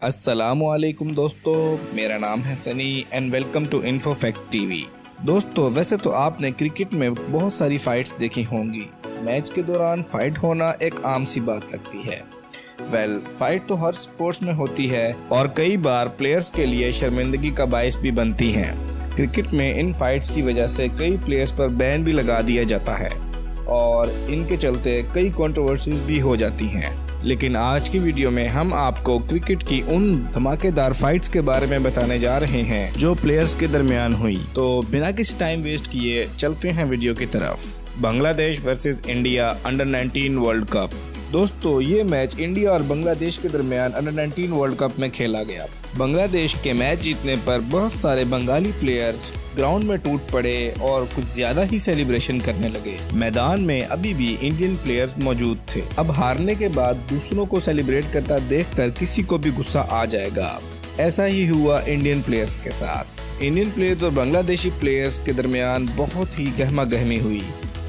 अस्सलामुअलैकुम दोस्तों, मेरा नाम है Sunny and welcome to Info Fact TV. दोस्तों, वैसे तो आपने क्रिकेट में बहुत सारी फाइट्स देखी होंगी। मैच के दौरान फाइट होना एक आम सी बात लगती है। फाइट तो हर स्पोर्ट्स में होती है और कई बार प्लेयर्स के लिए शर्मिंदगी का बायस भी बनती हैं। क्रिकेट में इन फाइट्स की वजह से कई प्लेयर्स पर बैन भी लगा दिया जाता है और इनके चलते कई कंट्रोवर्सीज भी हो जाती हैं। लेकिन आज की वीडियो में हम आपको क्रिकेट की उन धमाकेदार फाइट्स के बारे में बताने जा रहे हैं जो प्लेयर्स के दरमियान हुई। तो बिना किसी टाइम वेस्ट किए चलते हैं वीडियो की तरफ। Bangladesh versus India under 19 world cup. दोस्तों, ये मैच इंडिया और बांग्लादेश के दरमियान अंडर 19 वर्ल्ड कप में खेला गया। बांग्लादेश के मैच जीतने पर बहुत सारे बंगाली प्लेयर्स ग्राउंड में टूट पड़े और कुछ ज्यादा ही सेलिब्रेशन करने लगे। मैदान में अभी भी इंडियन प्लेयर्स मौजूद थे। अब हारने के बाद दूसरों को सेलिब्रेट करता देखकर किसी को भी गुस्सा आ जाएगा। ऐसा ही हुआ इंडियन प्लेयर्स के साथ। इंडियन प्लेयर्स और बांग्लादेशी प्लेयर्स के दरमियान बहुत ही गहमा गहमी हुई।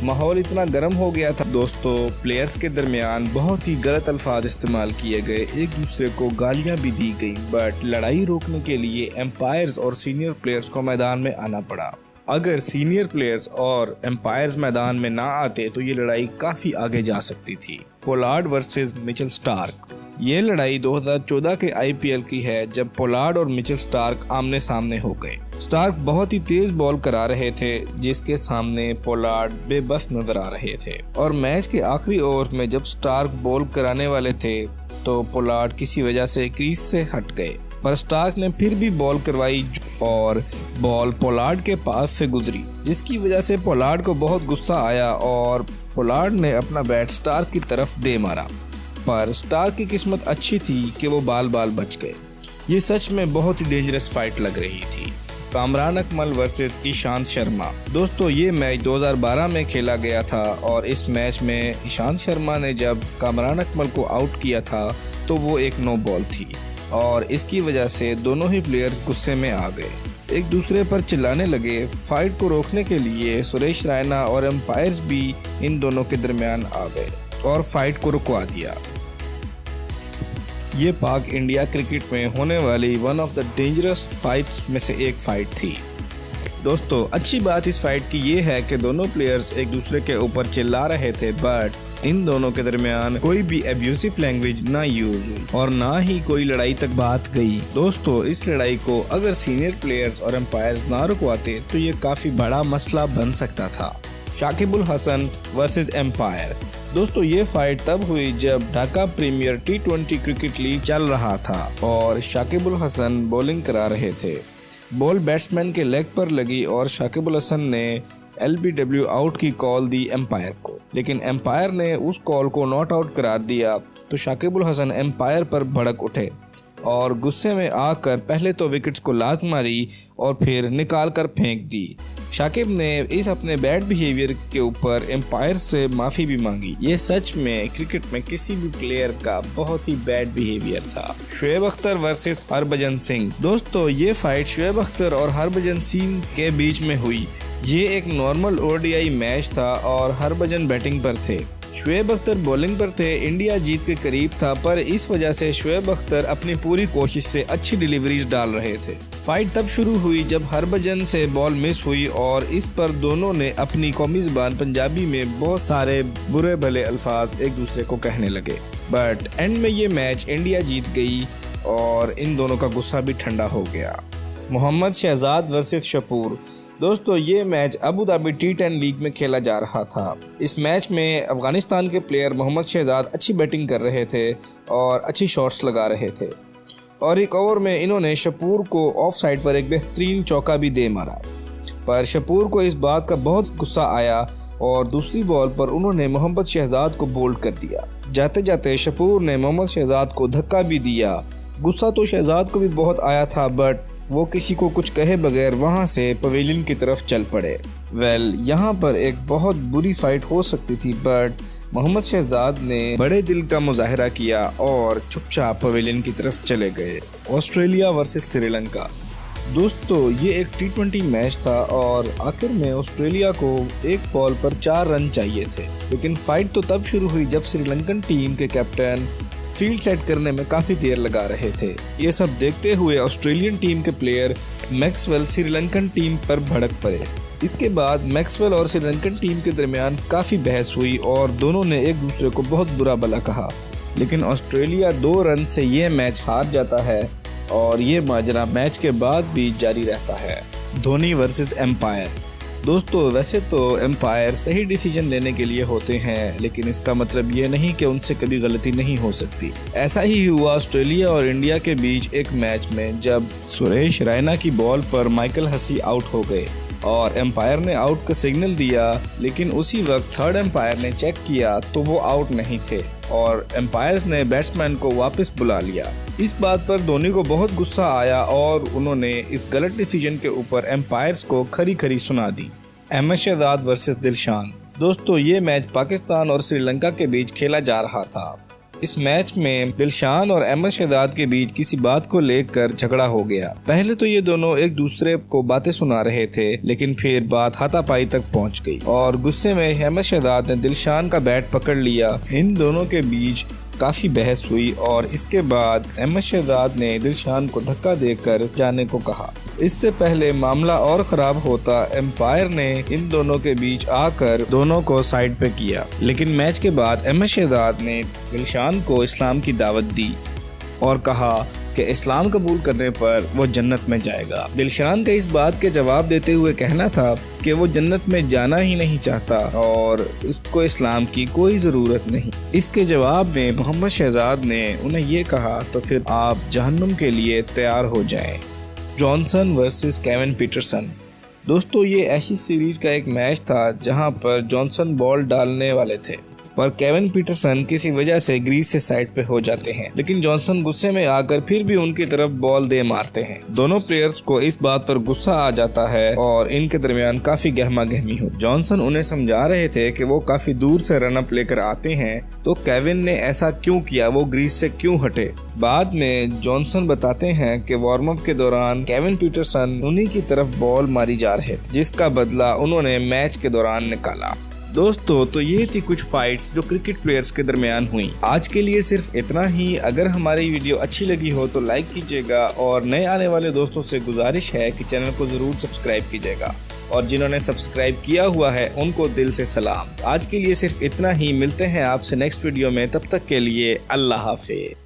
माहौल इतना गर्म हो गया था दोस्तों, प्लेयर्स के दरमियान बहुत ही गलत अल्फाज इस्तेमाल किए गए, एक दूसरे को गालियां भी दी गई। बट लड़ाई रोकने के लिए एम्पायर्स और सीनियर प्लेयर्स को मैदान में आना पड़ा। अगर सीनियर प्लेयर्स और एम्पायर्स मैदान में ना आते तो ये लड़ाई काफी आगे जा सकती थी। Pollard versus Mitchell Starc. ये लड़ाई 2014 के आईपीएल की है, जब पोलार्ड और मिचेल स्टार्क आमने सामने हो गए। स्टार्क बहुत ही तेज बॉल करा रहे थे, जिसके सामने पोलार्ड बेबस नजर आ रहे थे। और मैच के आखिरी ओवर में जब स्टार्क बॉल कराने वाले थे तो पोलार्ड किसी वजह से क्रीज से हट गए, पर स्टार्क ने फिर भी बॉल करवाई और बॉल पोलार्ड के पास से गुजरी, जिसकी वजह से पोलार्ड को बहुत गुस्सा आया और पोलार्ड ने अपना बैट स्टार्क की तरफ दे मारा। पर स्टार्क की किस्मत अच्छी थी कि वो बाल बच गए। ये सच में बहुत ही डेंजरस फाइट लग रही थी। कामरान अकमल वर्सेस ईशांत शर्मा। दोस्तों, ये मैच 2012 में खेला गया था और इस मैच में ईशांत शर्मा ने जब कामरान अकमल को आउट किया था तो वो एक नो बॉल थी और इसकी वजह से दोनों ही प्लेयर्स गुस्से में आ गए, एक दूसरे पर चिल्लाने लगे। फाइट को रोकने के लिए सुरेश रैना और एम्पायर्स भी इन दोनों के दरमियान आ गए और फाइट को रुकवा दिया। ये पाक इंडिया क्रिकेट में होने वाली one of the dangerous fights में से एक फाइट थी। दोस्तों, अच्छी बात इस फाइट की ये है कि दोनों प्लेयर्स एक दूसरे के ऊपर चिल्ला रहे थे, बट इन दोनों के दरमियान कोई भी एब्यूसिव लैंग्वेज ना यूज हुई और ना ही कोई लड़ाई तक बात गई। दोस्तों, इस लड़ाई को अगर सीनियर प्लेयर्स और एम्पायर्स ना रुकवाते तो ये काफी बड़ा मसला बन सकता था। Shakib Al Hasan versus umpire. दोस्तों, ये फाइट तब हुई जब Dhaka premiere T20 cricket league चल रहा था और शाकिब अल हसन बॉलिंग करा रहे थे। बॉल बैट्समैन के लेग पर लगी और शाकिब अल हसन ने LBW आउट की कॉल दी एम्पायर को, लेकिन एम्पायर ने उस कॉल को नॉट आउट करार दिया। तो शाकिब अल हसन एम्पायर पर भड़क उठे और गुस्से में आकर पहले तो विकेट्स को लात मारी और फिर निकाल कर फेंक दी। शाकिब ने इस अपने बैड बिहेवियर के ऊपर एम्पायर से माफी भी मांगी। ये सच में क्रिकेट में किसी भी प्लेयर का बहुत ही बैड बिहेवियर था। शोएब अख्तर वर्सेस हरभजन सिंह। दोस्तों, ये फाइट शोएब अख्तर और हरभजन सिंह के बीच में हुई। ये एक नॉर्मल ODI मैच था और हरभजन बैटिंग पर थे, शोएब अख्तर बॉलिंग पर थे। इंडिया जीत के करीब था, पर इस वजह से शोएब अख्तर अपनी पूरी कोशिश से अच्छी डिलीवरीज डाल रहे थे। फाइट तब शुरू हुई जब हरभजन से बॉल मिस हुई और इस पर दोनों ने अपनी कौमी ज़बान पंजाबी में बहुत सारे बुरे भले अल्फाज एक दूसरे को कहने लगे। बट एंड में ये मैच इंडिया जीत गई और इन दोनों का गुस्सा भी ठंडा हो गया। मोहम्मद शहजाद वर्सेस शपूर। दोस्तों, ये match Abu Dhabi T10 league में खेला जा रहा था। इस मैच में अफगानिस्तान के प्लेयर मोहम्मद शहजाद अच्छी बैटिंग कर रहे थे और अच्छी शॉट्स लगा रहे थे और एक ओवर में इन्होंने शपूर को ऑफ साइड पर एक बेहतरीन चौका भी दे मारा। पर शपूर को इस बात का बहुत गुस्सा आया और दूसरी बॉल पर उन्होंने मोहम्मद शहजाद को बोल्ड कर दिया। जाते जाते शपूर ने मोहम्मद शहजाद को धक्का भी दिया। गुस्सा तो शहजाद को भी बहुत आया था, बट वो किसी को कुछ कहे बगैर वहां से पवेलियन की तरफ चल पड़े। यहाँ पर एक बहुत बुरी फाइट हो सकती थी, बट मोहम्मद शहजाद ने बड़े दिल का मुजाहरा किया और चुपचाप पवेलियन की तरफ चले गए। Australia versus Sri Lanka. दोस्तों, ये एक T20 मैच था और आखिर में ऑस्ट्रेलिया को एक बॉल पर 4 रन चाहिए थे, लेकिन फाइट तो तब शुरू हुई जब श्रीलंकन टीम के कैप्टन फील्ड सेट करने में काफी देर लगा रहे थे। ये सब देखते हुए ऑस्ट्रेलियन टीम के प्लेयर मैक्सवेल श्रीलंकन टीम पर भड़क पड़े। इसके बाद मैक्सवेल और श्रीलंकन टीम के दरमियान काफी बहस हुई और दोनों ने एक दूसरे को बहुत बुरा भला कहा, लेकिन ऑस्ट्रेलिया 2 रन से ये मैच हार जाता है और ये माजरा मैच के बाद भी जारी रहता है। Dhoni versus umpire. दोस्तों, वैसे तो एम्पायर सही डिसीजन लेने के लिए होते हैं, लेकिन इसका मतलब ये नहीं कि उनसे कभी गलती नहीं हो सकती। ऐसा ही हुआ ऑस्ट्रेलिया और इंडिया के बीच एक मैच में, जब सुरेश रैना की बॉल पर माइकल हसी आउट हो गए और एम्पायर ने आउट का सिग्नल दिया, लेकिन उसी वक्त थर्ड एम्पायर ने चेक किया तो वो आउट नहीं थे और एम्पायर्स ने बैट्समैन को वापस बुला लिया। इस बात पर धोनी को बहुत गुस्सा आया और उन्होंने इस गलत डिसीजन के ऊपर एम्पायर्स को खरी खरी सुना दी। अहमद शहजाद वर्सेस दिलशान। दोस्तों, ये मैच पाकिस्तान और श्रीलंका के बीच खेला जा रहा था। इस मैच में दिलशान और अहमद शहजाद के बीच किसी बात को लेकर झगड़ा हो गया। पहले तो ये दोनों एक दूसरे को बातें सुना रहे थे, लेकिन फिर बात हाथापाई तक पहुंच गई और गुस्से में अहमद शहजाद ने दिलशान का बैट पकड़ लिया। इन दोनों के बीच काफी बहस हुई और इसके बाद अहमद शहजाद ने दिलशान को धक्का देकर जाने को कहा। इससे पहले मामला और खराब होता, एम्पायर ने इन दोनों के बीच आकर दोनों को साइड पे किया, लेकिन मैच के बाद अहमद शहजाद ने दिलशान को इस्लाम की दावत दी और कहा कि इस्लाम कबूल करने पर वो जन्नत में जाएगा। दिलशान का इस बात के जवाब देते हुए कहना था कि वो जन्नत में जाना ही नहीं चाहता और उसको इस्लाम की कोई ज़रूरत नहीं। इसके जवाब में मोहम्मद शहजाद ने उन्हें ये कहा, तो फिर आप जहन्नुम के लिए तैयार हो जाएं। Johnson versus Kevin Pietersen. दोस्तों, ये ऐसी सीरीज का एक मैच था जहां पर जॉनसन बॉल डालने वाले थे पर केविन पीटरसन किसी वजह से ग्रीज से साइड पे हो जाते हैं, लेकिन जॉनसन गुस्से में आकर फिर भी उनकी तरफ बॉल दे मारते हैं। दोनों प्लेयर्स को इस बात पर गुस्सा आ जाता है और इनके दरमियान काफी गहमा गहमी हो। जॉनसन उन्हें समझा रहे थे कि वो काफी दूर से रन अप लेकर आते हैं, तो केविन ने ऐसा क्यों किया, वो ग्रीज से क्यों हटे। बाद में जॉनसन बताते हैं कि वार्म अप के दौरान केविन पीटरसन उन्हीं की तरफ बॉल मारी जा रहे थे, जिसका बदला उन्होंने मैच के दौरान निकाला। दोस्तों, तो ये थी कुछ फाइट्स जो क्रिकेट प्लेयर्स के दरमियान हुई। आज के लिए सिर्फ इतना ही। अगर हमारी वीडियो अच्छी लगी हो तो लाइक कीजिएगा और नए आने वाले दोस्तों से गुजारिश है कि चैनल को जरूर सब्सक्राइब कीजिएगा और जिन्होंने सब्सक्राइब किया हुआ है उनको दिल से सलाम। आज के लिए सिर्फ इतना ही। मिलते हैं आपसे नेक्स्ट वीडियो में, तब तक के लिए अल्लाह हाफिज़।